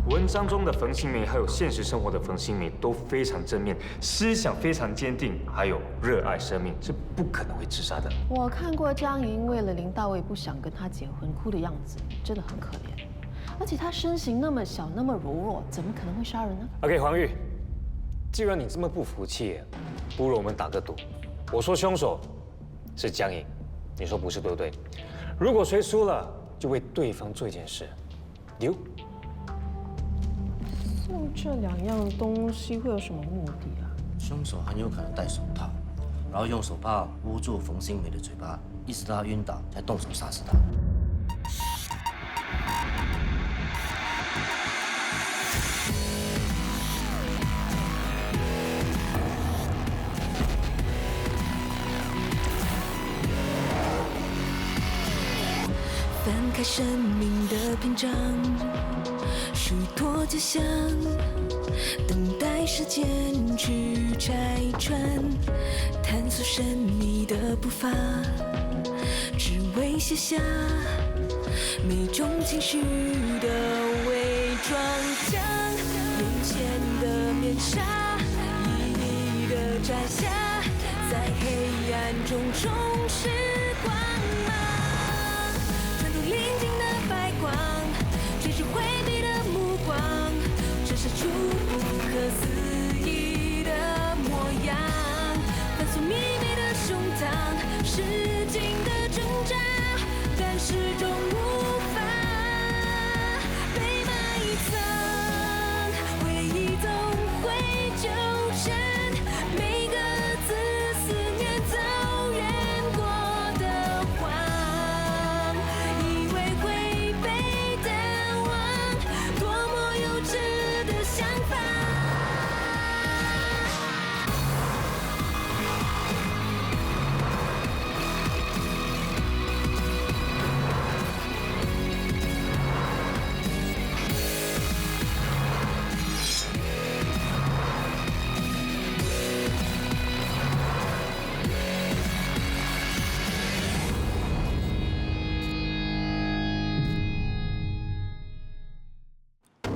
文章中的冯新梅还有现实生活的冯新梅都非常正面，思想非常坚定，还有热爱生命，是不可能会自杀的。我看过张莹为了林大卫不想跟他结婚哭的样子，真的很可怜。而且他身形那么小，那么柔弱，怎么可能会杀人呢 OK， 黄玉，既然你这么不服气，不如我们打个赌。我说凶手是江颖，你说不是，对不对？如果谁输了，就为对方做一件事。deal？送这2样东西会有什么目的啊？凶手很有可能戴手套，然后用手帕捂住冯新梅的嘴巴，一直到她晕倒，才动手杀死她。翻开生命的篇章，许多家乡，等待时间去拆穿，探索神秘的步伐，只为写下每种情绪的伪装，将眼前的面纱一一的摘下，在黑暗中重拾光芒。临近的白光，追逐回避的目光，折射出不可思议的模样。反锁迷离的胸膛，使劲的挣扎，但始终无法被埋藏。回忆总会纠缠每个自思念走远过的谎。想法。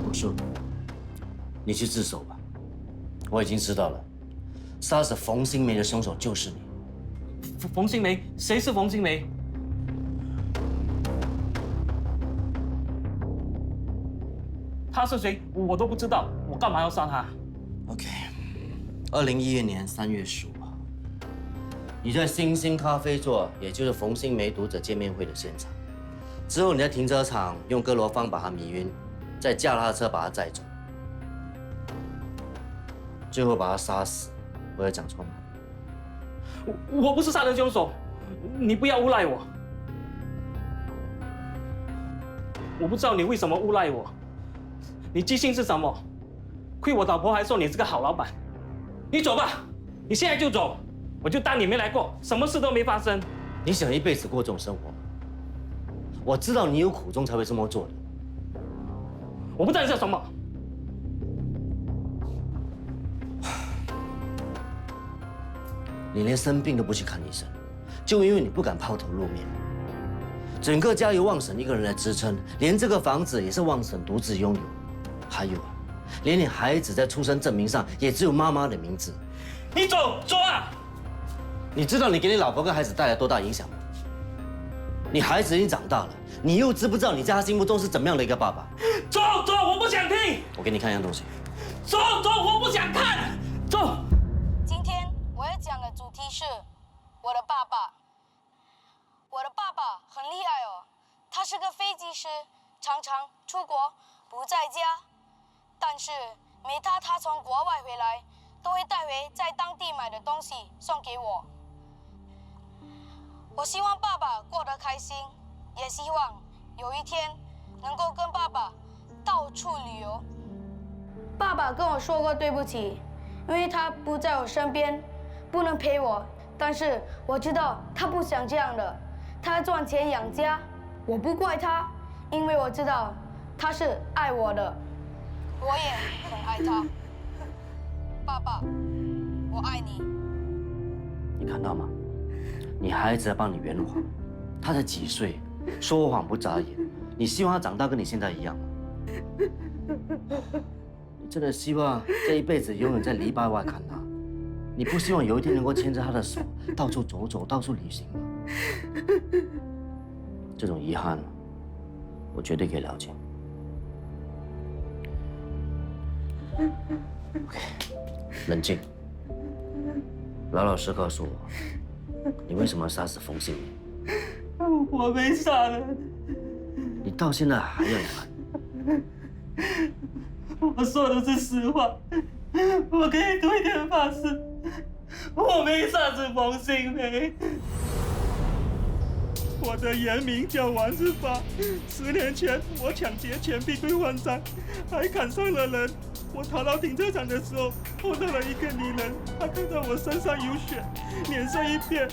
我说。你去自首吧，我已经知道了，杀死冯新梅的凶手就是你。冯新梅？谁是冯新梅？他是谁？我都不知道，我干嘛要杀他 OK，2011年3月15号，你在星星咖啡座，也就是冯新梅读者见面会的现场。之后你在停车场用哥罗芳把她迷晕，再驾她的车把她载走。最后把他杀死，我有讲错吗？我不是杀人凶手，你不要诬赖我。我不知道你为什么诬赖我，你记性是什么？亏我老婆还说你是个好老板。你走吧，你现在就走，我就当你没来过，什么事都没发生。你想一辈子过这种生活吗？我知道你有苦衷才会这么做的。我不知道你是什么。你连生病都不去看医生，就因为你不敢抛头露面。整个家由旺婶一个人来支撑，连这个房子也是旺婶独自拥有。还有啊，连你孩子在出生证明上也只有妈妈的名字。你走啊！你知道你给你老婆跟孩子带来多大影响吗？你孩子已经长大了，你又知不知道你在他心目中是怎么样的一个爸爸？走，我不想听。我给你看一样东西。走，我不想看。走。今天我要讲的主题是我的爸爸。我的爸爸很厉害哦，他是个飞机师，常常出国不在家。但是每当他从国外回来，都会带回在当地买的东西送给我。我希望爸爸过得开心，也希望有一天能够跟爸爸到处旅游。爸爸跟我说过对不起，因为他不在我身边，不能陪我。但是我知道他不想这样的，他赚钱养家，我不怪他，因为我知道他是爱我的，我也很爱他。爸爸，我爱你。你看到吗？你孩子在帮你圆谎，他才几岁，说谎不眨眼。你希望他长大跟你现在一样吗？你真的希望这一辈子永远在篱笆外看他？你不希望有一天能够牵着他的手到处走走，到处旅行吗？这种遗憾，我绝对可以了解。OK， 冷静，老老实告诉我，你为什么要杀死冯信明？我没杀人，你到现在还要瞒？我说的是实话，我可以对天发誓，我没杀死冯信明。我的原名叫王志发，10年前我抢劫钱币兑换商，还砍伤了人。我逃到停车场的时候，碰到了一个女人，她看到我身上有血，脸色一变，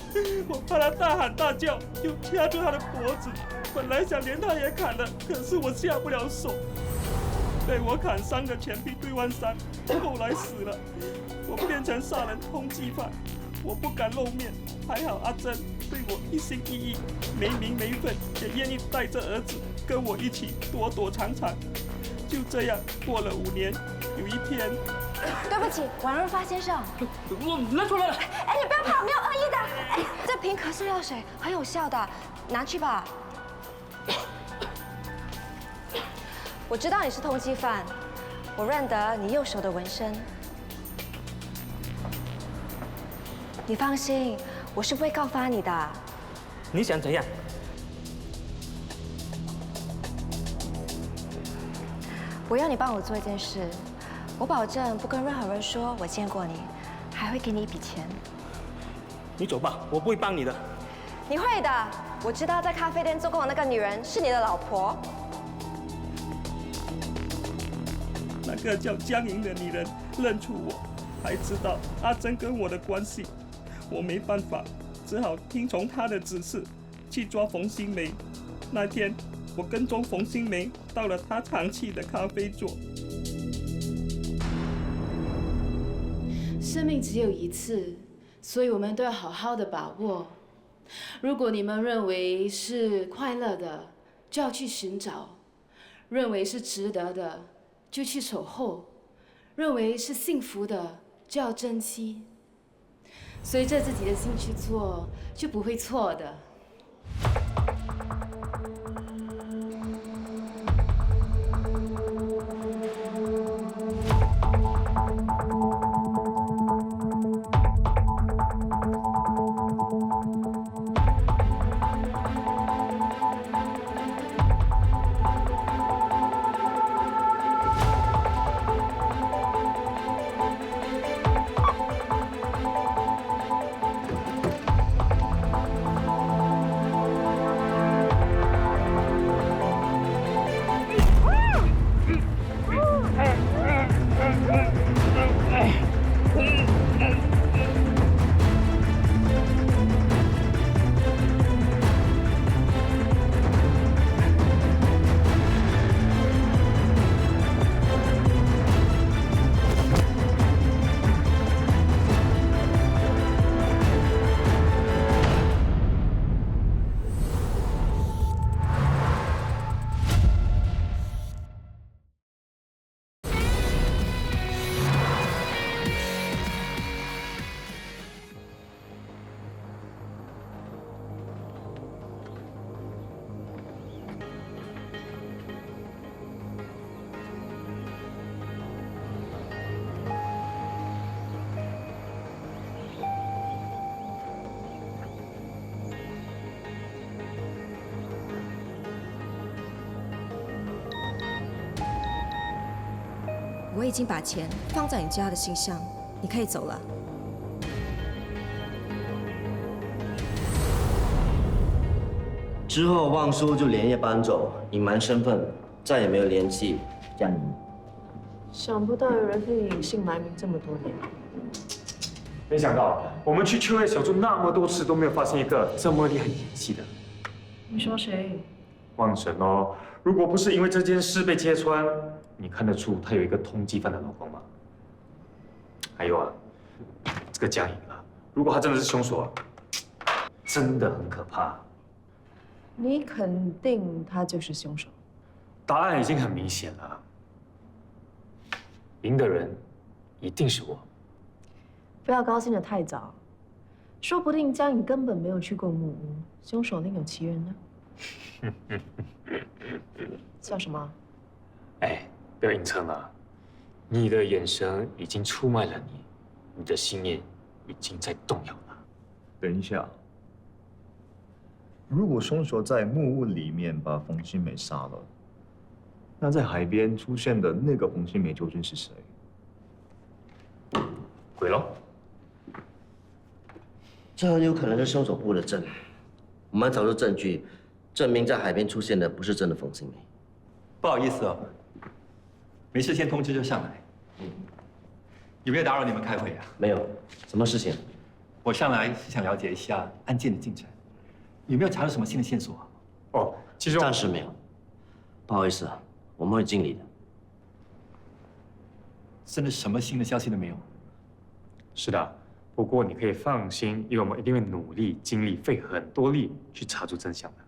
我怕她大喊大叫，就掐住她的脖子。本来想连她也砍了，可是我下不了手。被我砍伤的钱币兑换商后来死了，我变成杀人通缉犯。我不敢露面，还好阿珍对我一心一意，没名没分，也愿意带着儿子跟我一起躲躲藏藏。就这样过了5年，有一天，对不起，王润发先生。我认错了。哎，你不要怕，我没有恶意的。哎，这瓶咳嗽药水很有效的，拿去吧。我知道你是通缉犯，我认得你右手的纹身。你放心，我是不会告发你的。你想怎样？我要你帮我做一件事，我保证不跟任何人说我见过你，还会给你一笔钱。你走吧，我不会帮你的。你会的，我知道在咖啡店做工的那个女人是你的老婆。那个叫江莹的女人认出我，还知道阿珍跟我的关系，我没办法，只好听从她的指示去抓冯新梅。那天我跟踪冯新梅到了她常去的咖啡座。生命只有一次，所以我们都要好好的把握。如果你们认为是快乐的，就要去寻找；认为是值得的，就去守候；认为是幸福的，就要珍惜。随着自己的心去做，就不会错的。我已经把钱放在你家的信箱，你可以走了。之后旺叔就连夜搬走，隐瞒身份，再也没有联系江莹。想不到有人可以隐姓埋名这么多年。没想到我们去秋叶小筑那么多次都没有发现一个这么厉害演戏的。你说谁？旺神哦，如果不是因为这件事被揭穿，你看得出他有一个通缉犯的老公吗？还有啊，这个江莹啊，如果他真的是凶手啊，真的很可怕。你肯定他就是凶手？答案已经很明显了，赢的人一定是我。不要高兴得太早，说不定江颖根本没有去过木屋，凶手另有其人呢。笑什么？哎，不要硬撑了，你的眼神已经出卖了你，你的信念已经在动摇了。等一下，如果凶手在木屋里面把冯新梅杀了，那在海边出现的那个冯新梅究竟是谁？鬼喽！这很有可能是凶手布的阵。我们找出证据，证明在海边出现的不是真的冯新梅。不好意思哦，没事先通知就上来。有没有打扰你们开会啊？没有，什么事情？我上来是想了解一下案件的进展，有没有查到什么新的线索啊？哦，其实暂时没有。不好意思，我们会尽力的。真的什么新的消息都没有？是的，不过你可以放心，因为我们一定会努力、尽力、费很多力去查出真相的。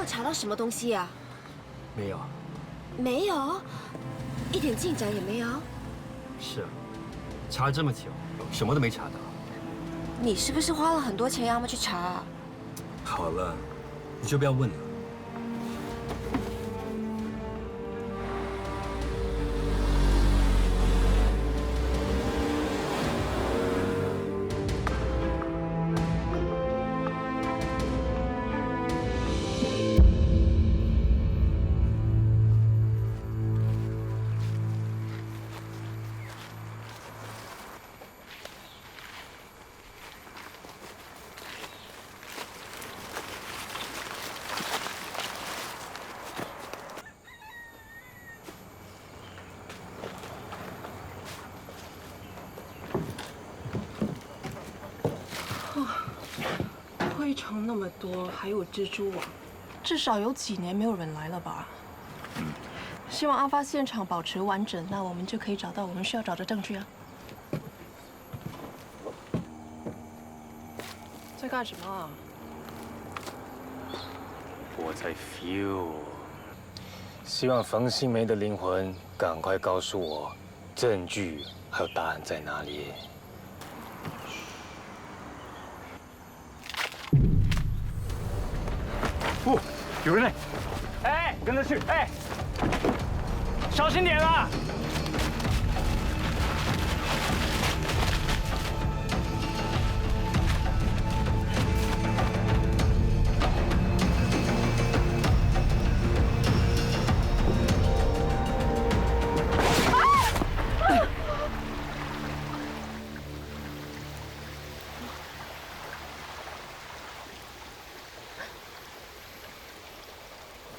查到什么东西呀？没有。没有，一点进展也没有。是啊，查了这么久，什么都没查到。你是不是花了很多钱让他们去查啊？好了，你就不要问了。灰尘那么多，还有蜘蛛网，至少有几年没有人来了吧？希望案发现场保持完整，那我们就可以找到我们需要找的证据啊。在干什么啊？我在 feel， 希望冯新梅的灵魂赶快告诉我，证据还有答案在哪里。不，有人来！哎，跟着去！哎，小心点啊！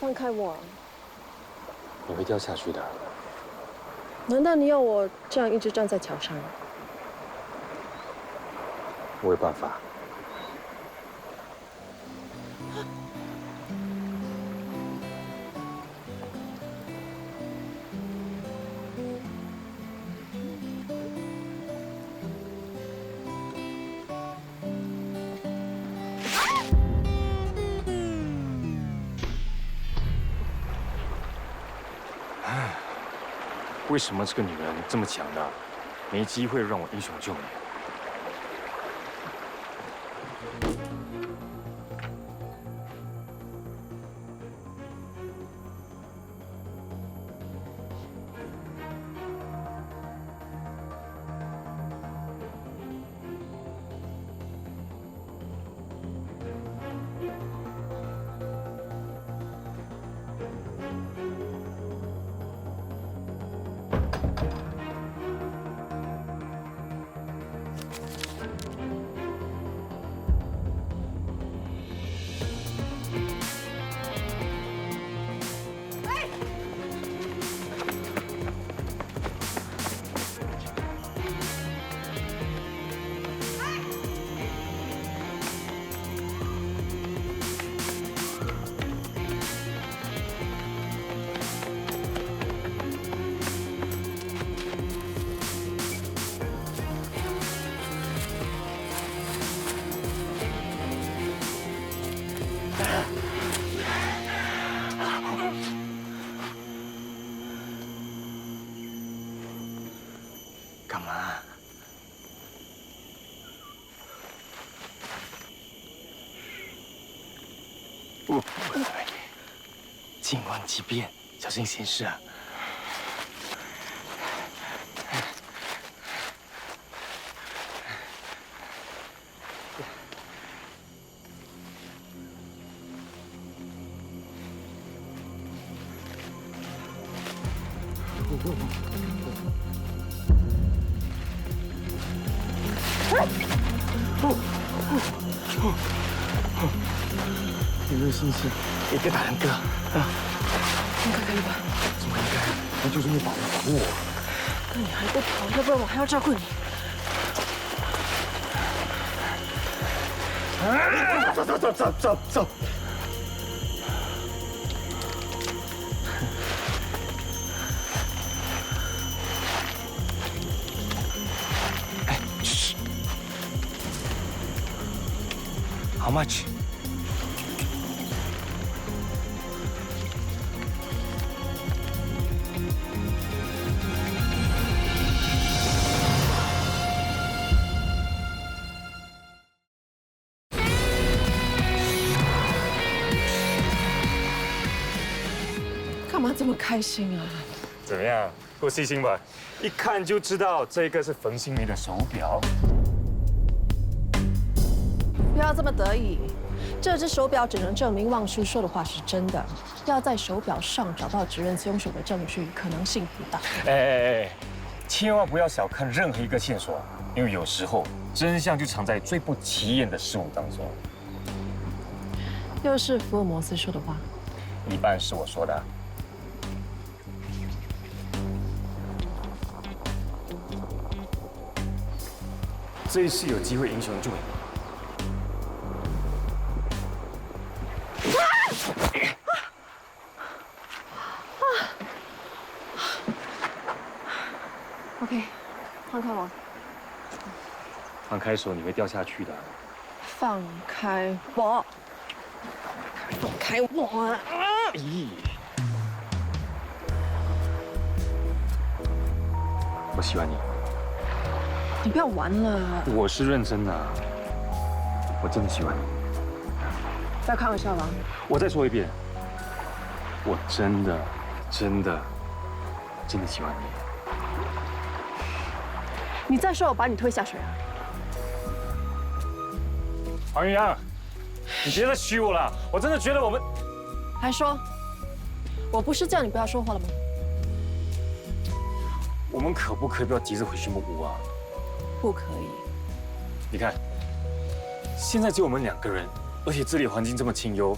放开我！你会掉下去的。难道你要我这样一直站在桥上？我有办法。为什么这个女人这么强大，没机会让我英雄救美？干嘛？不，静观其变，小心行事啊！有没有信心？你别打人哥啊！应该可以吧？怎么应该？那就是你保护我。那你还不跑，要不然我还要照顾你。走！哎，嘘。How much？干嘛这么开心啊？怎么样？够细心吧？一看就知道这个是冯新梅的手表。不要这么得意，这只手表只能证明旺叔说的话是真的。要在手表上找到指认凶手的证据，可能性不大。哎，千万不要小看任何一个线索，因为有时候真相就藏在最不起眼的事物当中。又是福尔摩斯说的话，一半是我说的。这一次有机会英雄救美。OK， 放开我！放开手你会掉下去的。放开我！放开我！咦！我喜欢你。你不要玩了！我是认真的，我真的喜欢你。不要开玩笑了！我再说一遍，我真的喜欢你。你再说，我把你推下水啊！黄云阳，你别再虚我了，我真的觉得我们……还说，我不是叫你不要说话了吗？我们可不可以不要急着回去木屋啊？不可以。你看，现在只有我们2个人，而且这里环境这么清幽，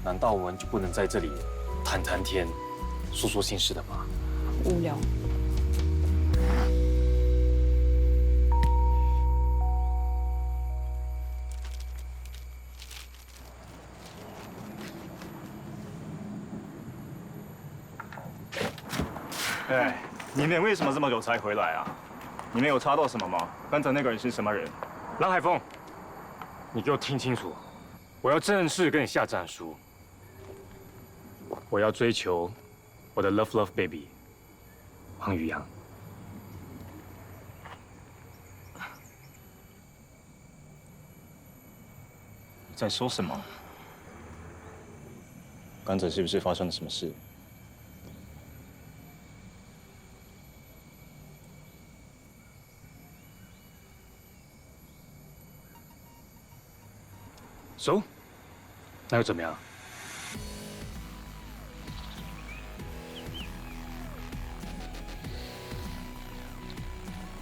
难道我们就不能在这里谈谈天，说说心事的吗？无聊。哎，你们为什么这么久才回来啊？你们有查到什么吗？刚才那个人是什么人？郎海峰，你给我听清楚，我要正式跟你下战书。我要追求我的 love baby 黄宇阳。你在说什么？刚才是不是发生了什么事？走，那又怎么样？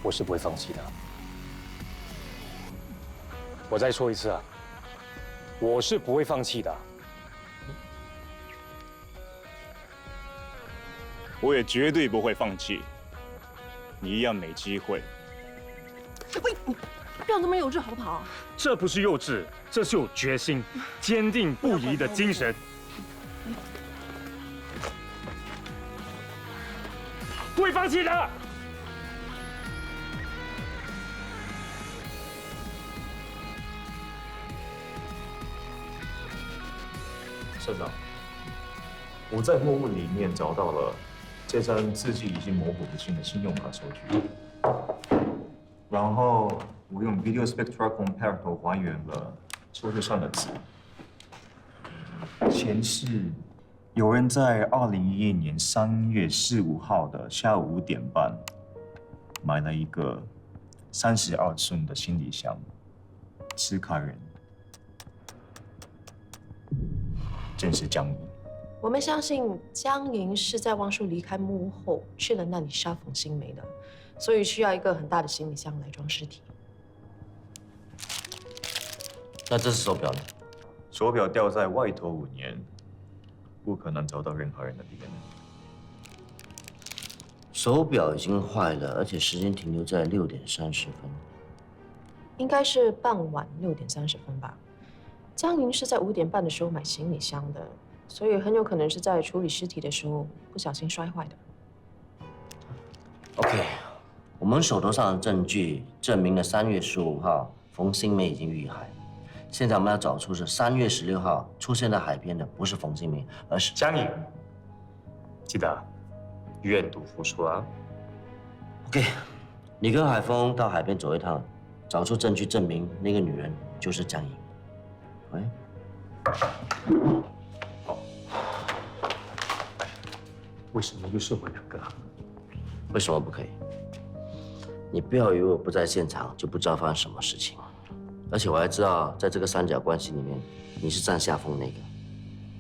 我是不会放弃的。我再说一次啊，我是不会放弃的。我也绝对不会放弃。你一样没机会。喂，你不要那么幼稚好不好？这不是幼稚，这是有决心、坚定不移的精神。不会放弃的。社长，我在墨物里面找到了这张字迹已经模糊不清的信用卡收据。然后我用 Video Spectra Comparator 还原了抽屉上的字，显示有人在2011年3月4、5号的下午5点半买了一个32寸的行李箱，持卡人正是江莹。我们相信江莹是在汪叔离开木屋后去了那里杀冯新梅的，所以需要一个很大的行李箱来装尸体。那这是手表呢？手表掉在外头5年，不可能找到任何人的 DNA。手表已经坏了，而且时间停留在6点30分。应该是傍晚6点30分吧。江莹是在5点半的时候买行李箱的，所以很有可能是在处理尸体的时候不小心摔坏的。OK， 我们手头上的证据证明了3月15号冯新梅已经遇害。现在我们要找出是3月16号出现在海边的不是冯新梅，而是江莹。记得愿赌服输啊。OK， 你跟海峰到海边走一趟，找出证据证明那个女人就是江莹。喂。为什么又是我们2个啊？为什么不可以？你不要以为我不在现场就不知道发生什么事情，而且我还知道，在这个三角关系里面，你是占下风那个。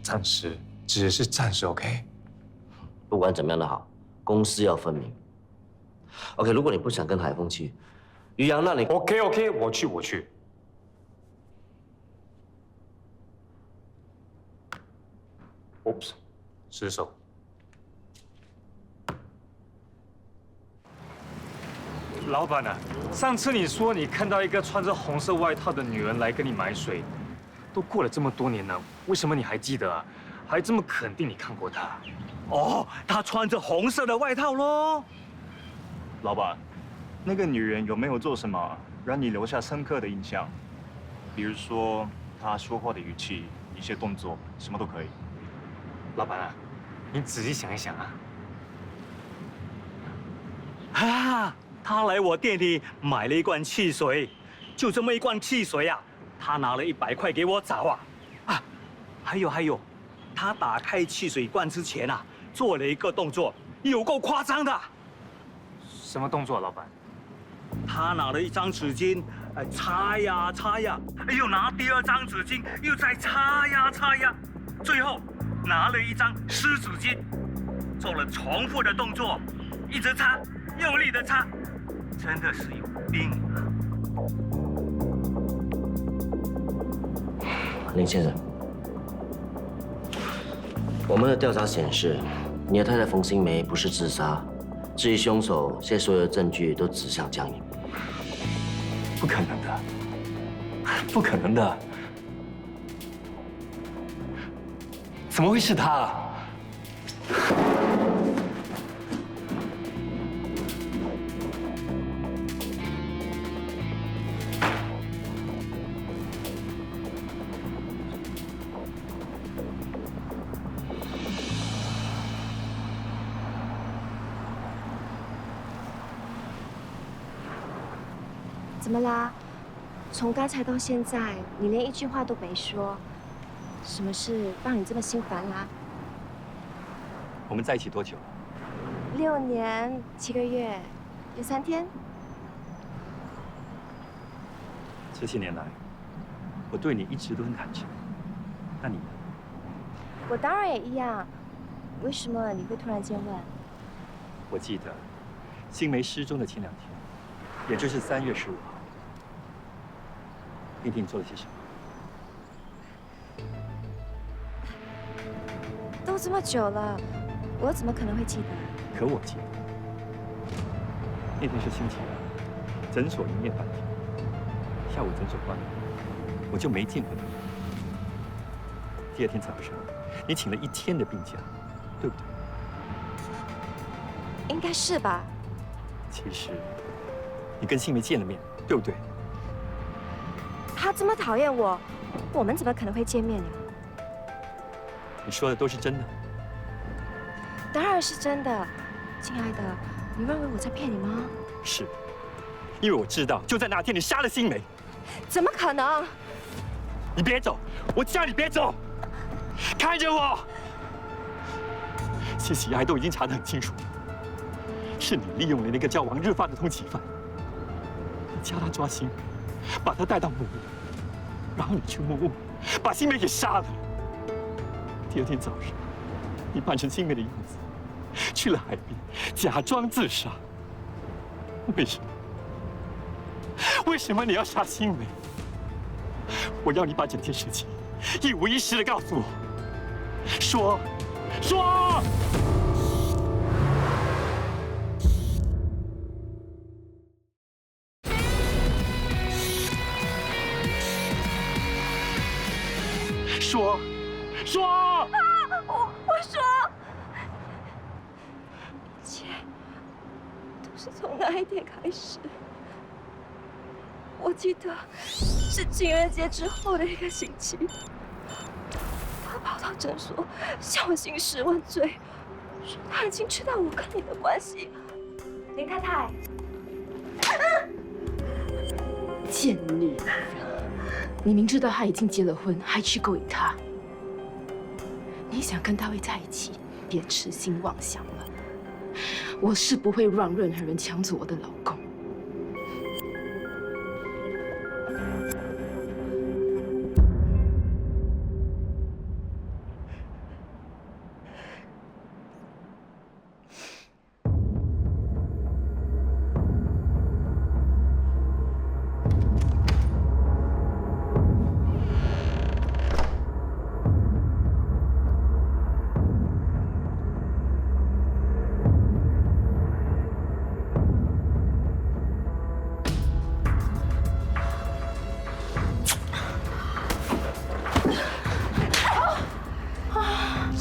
暂时，只是暂时 ，OK。不管怎么样都好，公私要分明。OK， 如果你不想跟海峰去，于洋那里 OK， 我去。Oops， 失手。老板啊，上次你说你看到一个穿着红色外套的女人来跟你买水，都过了这么多年了，为什么你还记得啊？还这么肯定你看过她？哦，她穿着红色的外套咯。老板，那个女人有没有做什么让你留下深刻的印象？比如说她说话的语气、一些动作，什么都可以。老板啊，你仔细想一想啊。啊，她来我店里买了一罐汽水，就这么一罐汽水啊，她拿了100块给我找啊。啊，还有，她打开汽水罐之前啊，做了一个动作，有够夸张的。什么动作，老板？他拿了一张纸巾，擦呀，又拿第2张纸巾，又再擦呀，最后拿了一张湿纸巾，做了重复的动作，一直擦，用力的擦，真的是有病啊！林先生，我们的调查显示，你的太太冯新梅不是自杀。至于凶手，现在所有的证据都指向江莹。不可能的，不可能的，怎么会是他？怎么啦？从刚才到现在，你连一句话都没说，什么事让你这么心烦啦我们在一起多久？6年7个月又3天。这些年来，我对你一直都很坦诚。那你呢？我当然也一样。为什么你会突然间问？我记得，新梅失踪的前2天，也就是3月15号。那天你做了些什么？都这么久了，我怎么可能会记得？可我记得，那天是星期2，诊所营业半天，下午诊所关了，我就没见过你。第2天早上，你请了1天的病假，对不对？应该是吧。其实，你跟新梅见了面，对不对？他这么讨厌我，我们怎么可能会见面呀？你说的都是真的？当然是真的，亲爱的，你认为我在骗你吗？是，因为我知道，就在那天你杀了新梅。怎么可能？你别走，我叫你别走，看着我。谢喜爱都已经查得很清楚，是你利用了那个叫王日发的通缉犯，你叫他抓新梅，把他带到木屋，然后你去木屋把新梅给杀了。第二天早上，你扮成新梅的样子，去了海边，假装自杀。为什么？为什么你要杀新梅？我要你把整件事情一五一十的告诉我。说。我说，一切都是从那一天开始。我记得是情人节之后的一个星期，他跑到诊所向我兴师问罪，说他已经知道我跟你的关系。林太太，贱女人！你明知道他已经结了婚，还去勾引他。你想跟大卫在一起，别痴心妄想了。我是不会让任何人抢走我的老公。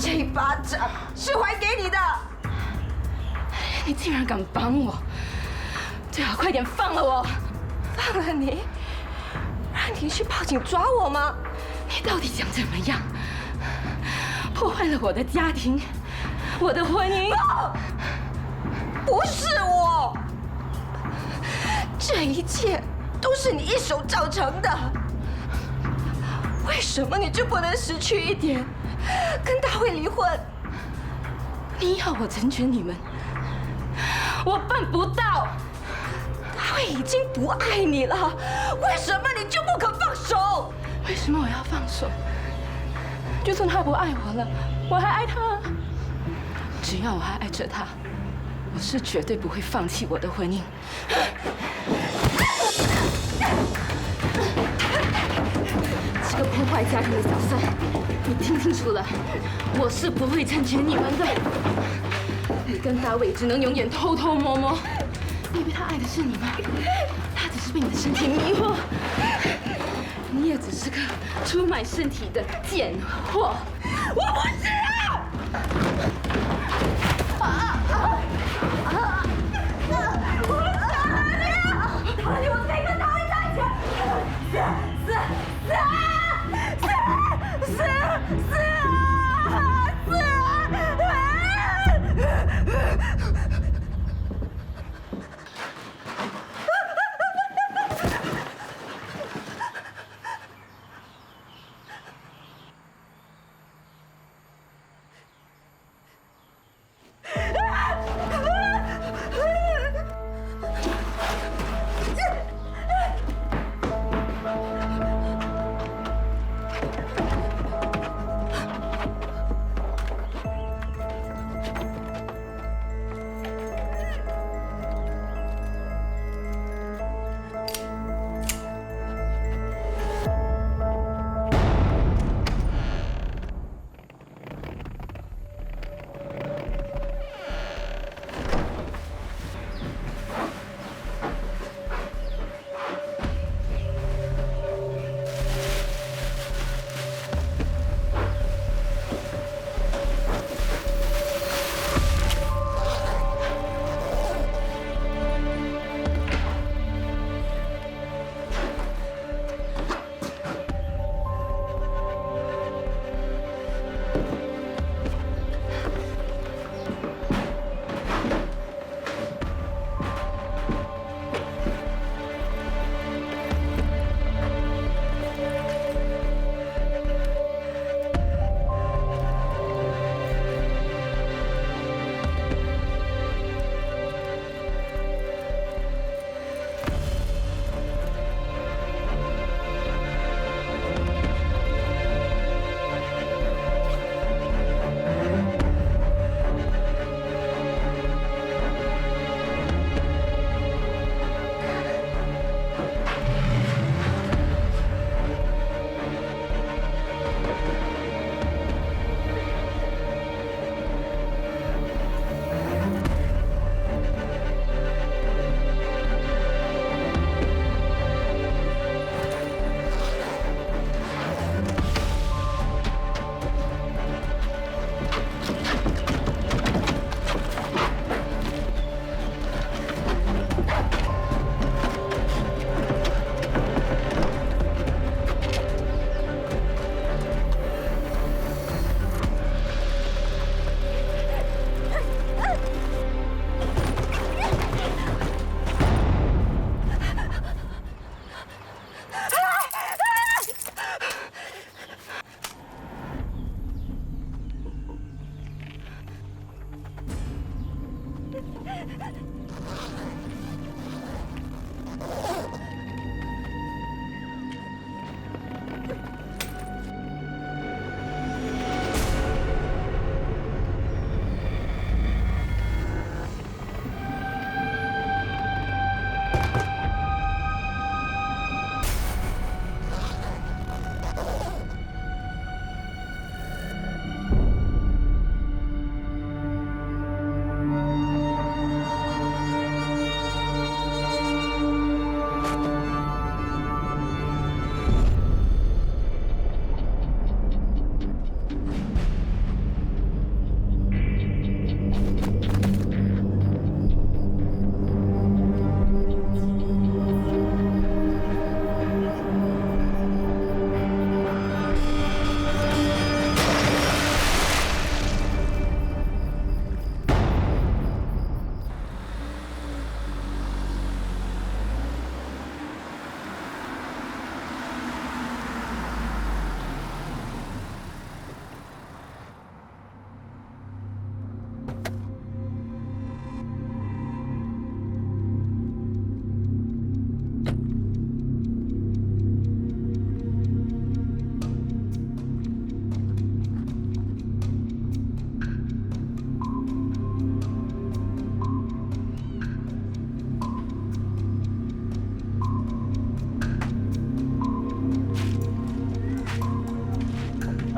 这一巴掌是还给你的。你竟然敢帮我，最好快点放了我！放了你，让你去报警抓我吗？你到底想怎么样？破坏了我的家庭，我的婚姻。不是我，这一切都是你一手造成的。为什么你就不能识趣一点，跟大卫离婚？你要我成全你们，我办不到。大卫已经不爱你了，为什么你就不肯放手？为什么我要放手？就算他不爱我了，我还爱他。只要我还爱着他，我是绝对不会放弃我的婚姻。这个破坏家庭的小三，你听清楚了，我是不会成全你们的。你跟大卫只能永远偷偷摸摸，因为他爱的是你吗？他只是被你的身体迷惑，你也只是个出卖身体的贱货。我不是啊！我非跟大卫在一起，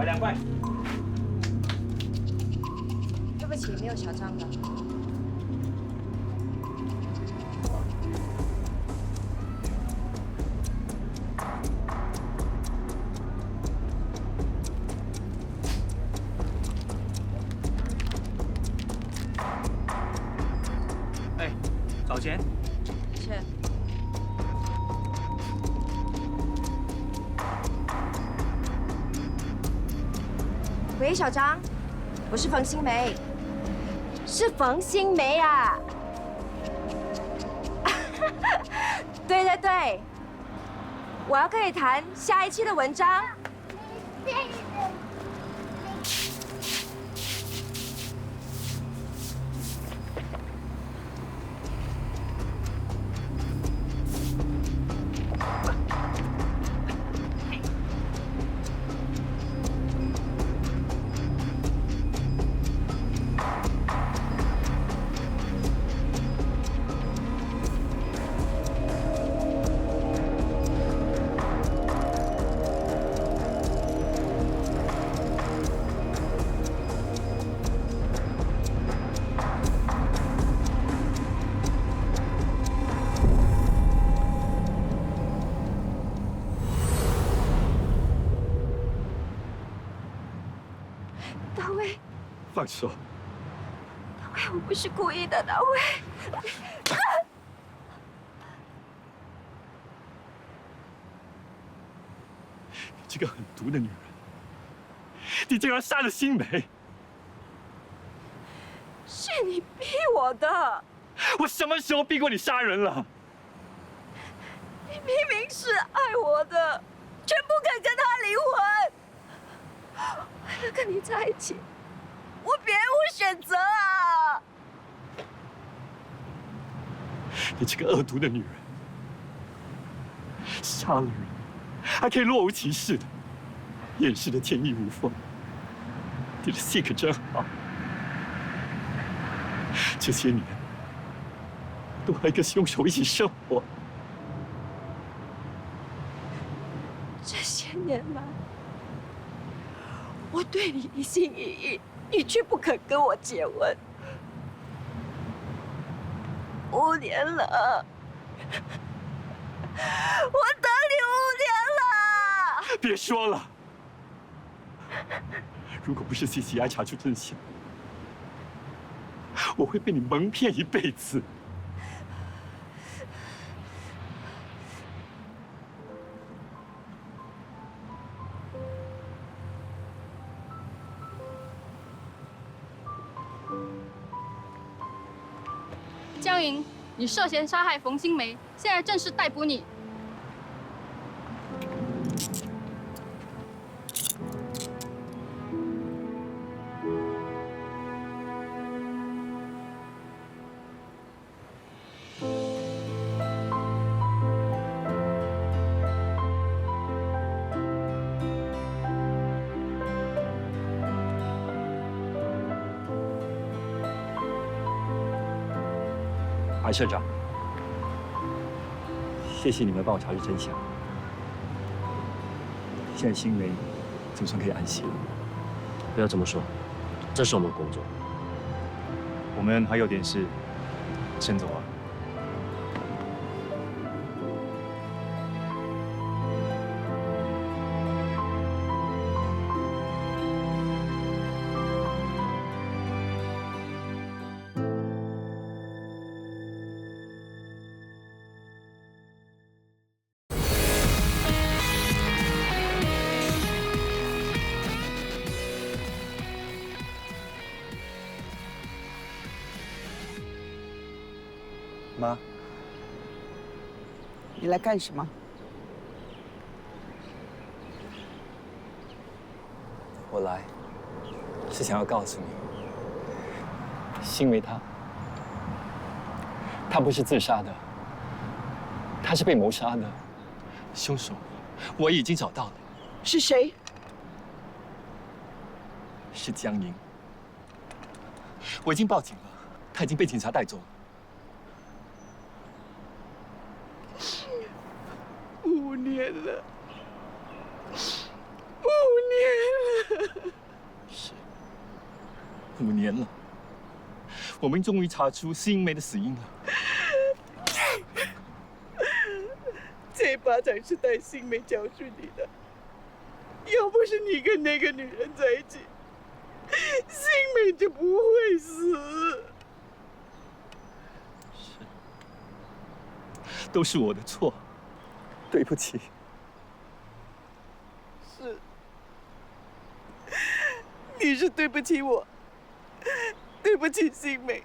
来2块。对不起，没有小张的。哎，找钱。是。喂，小张，我是冯新梅，是冯新梅啊！对对对，我要跟你谈下一期的文章。大卫，放手！大卫，我不是故意的，大卫。你这个狠毒的女人，你竟然杀了新梅！是你逼我的。我什么时候逼过你杀人了？你明明是爱我的，却不肯跟他离婚。为了跟你在一起，我别无选择啊！你这个恶毒的女人，杀了人还可以若无其事的掩饰的天衣无缝，你的性可真好。这些年，都和一个凶手一起生活。这些年来，我对你一心一意，你却不肯跟我结婚。5年了，我等你5年了。别说了，如果不是 CCI 查出真相，我会被你蒙骗一辈子。江莹，你涉嫌杀害冯新梅，现在正式逮捕你。白社长，谢谢你们帮我查出真相。现在新梅总算可以安息了。不要这么说，这是我们工作。我们还有点事，先走啊。妈，你来干什么？我来是想要告诉你，新梅她不是自杀的，她是被谋杀的，凶手我已经找到了，是谁？是江宁。我已经报警了，她已经被警察带走了。5年了，5年了。是，5年了，我们终于查出新梅的死因了。这巴掌是带新梅教训你的，要不是你跟那个女人在一起，新梅就不会死。都是我的错，对不起。是，你是对不起我，对不起新梅。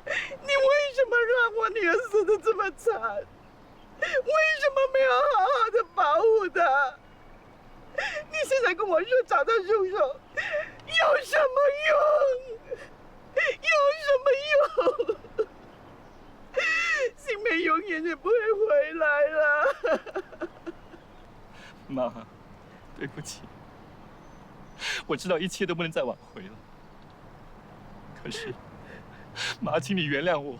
你为什么让我女儿死得这么惨？为什么没有好好的保护她？你现在跟我说找到凶手，有什么用？有什么用？新梅永远也不会回来了。妈，对不起，我知道一切都不能再挽回了。可是，妈，请你原谅我，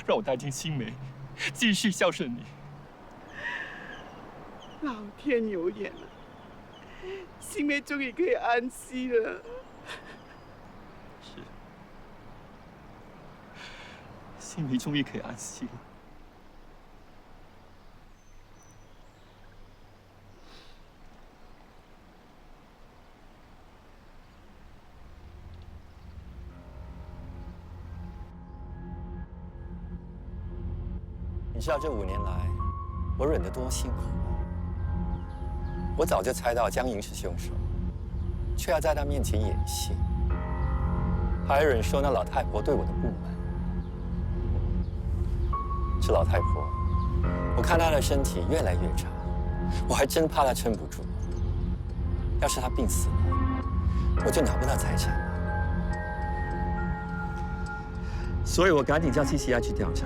让我带进新梅，继续孝顺你。老天有眼了，新梅终于可以安息了。是，新梅终于可以安息了。你知道这5年来，我忍得多辛苦吗？我早就猜到江莹是凶手，却要在她面前演戏，还有人说那老太婆对我的不满。这老太婆，我看她的身体越来越差，我还真怕她撑不住。要是她病死了，我就拿不到财产了。所以我赶紧叫 CCI 去调查。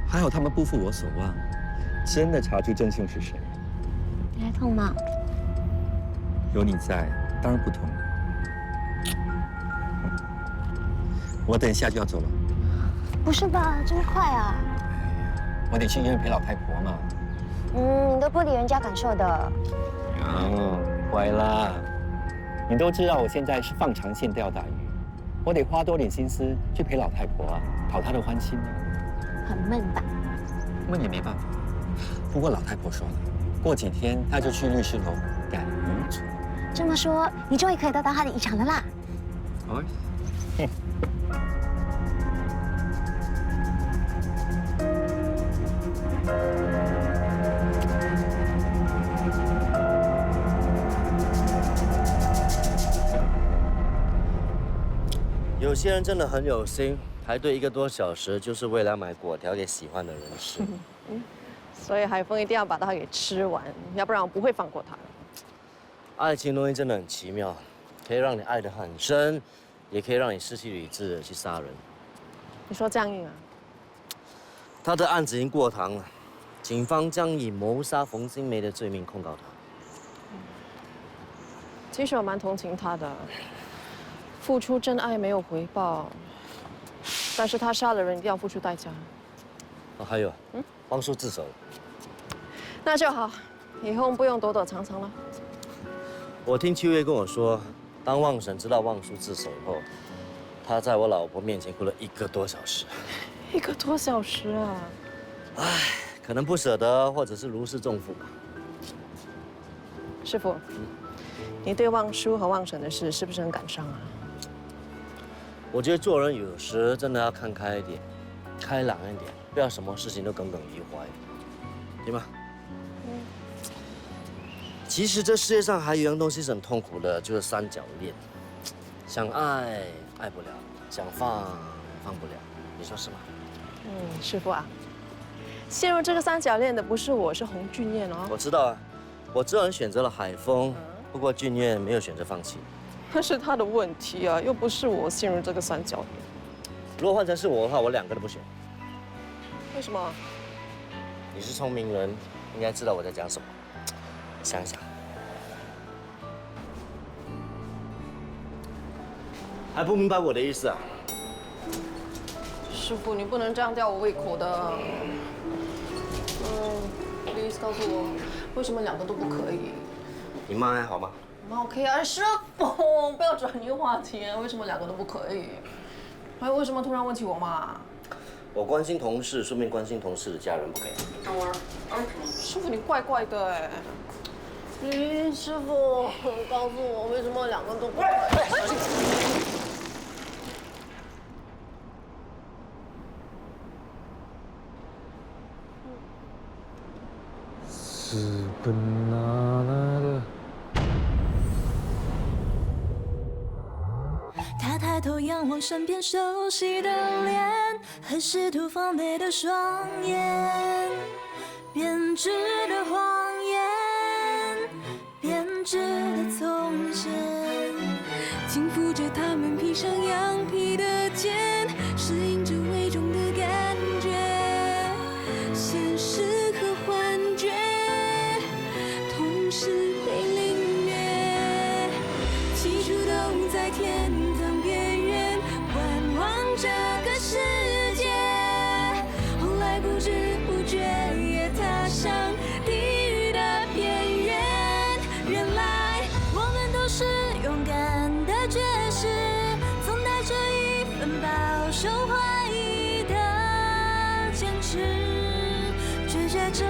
还好他们不负我所望，真的查出真凶是谁。你还痛吗？有你在，当然不痛了。我等一下就要走了。不是吧，这么快啊？我得去医院陪老太婆嘛。你都不理人家感受的。乖啦。你都知道我现在是放长线钓大鱼，我得花多点心思去陪老太婆啊，讨她的欢心啊。很闷吧？闷也没办法。不过老太婆说了，过几天她就去律师楼赶遗嘱。这么说，你终于可以得到她的遗产了啦？哦。有些人真的很有心，排队1个多小时，就是为了买果条给喜欢的人吃。所以海峰一定要把它给吃完，要不然我不会放过他。爱情东西真的很奇妙，可以让你爱得很深，也可以让你失去理智的去杀人。你说江颖啊？他的案子已经过堂了，警方将以谋杀冯新梅的罪名控告他。其实我蛮同情他的，付出真爱没有回报，但是他杀了人，一定要付出代价。哦，还有，汪叔自首了。那就好，以后不用躲躲藏藏了。我听秋月跟我说，当旺婶知道旺叔自首以后，他在我老婆面前哭了1个多小时。1个多小时啊！唉，可能不舍得，或者是如释重负吧。师傅，你对旺叔和旺婶的事是不是很感伤啊？我觉得做人有时真的要看开一点，开朗一点，不要什么事情都耿耿于怀，对吗？其实这世界上还有一样东西是很痛苦的，就是三角恋。想爱爱不了，想放放不了，你说是吗？师傅啊，陷入这个三角恋的不是我，是洪俊彦哦。我知道啊，我知道你选择了海峰，不过俊彦没有选择放弃。那是他的问题啊，又不是我陷入这个三角恋。如果换成是我的话，我2个都不选。为什么？你是聪明人，应该知道我在讲什么。想想，还不明白我的意思啊？师傅，你不能这样吊我胃口的。please 告诉我，为什么2个都不可以？你妈还好吗？妈 OK 啊，师傅，不要转移话题啊！为什么2个都不可以？还有为什么突然问起我妈？我关心同事，顺便关心同事的家人，不可以？等会儿，师傅你怪怪的哎。师傅，告诉我为什么2个都不可以？私奔哪来的？他抬头仰望身边熟悉的脸，和试图防备的双眼，编织的谎言，编织的从前，轻抚着他们披上羊皮的肩，适应着伪装的感觉，现实和幻觉同时被领略，起初都在天堂边缘观望这个世界，后来不知不觉也踏上地狱的边缘。原来我们都是勇敢的决士，总带着一份保守怀疑的坚持，拒绝着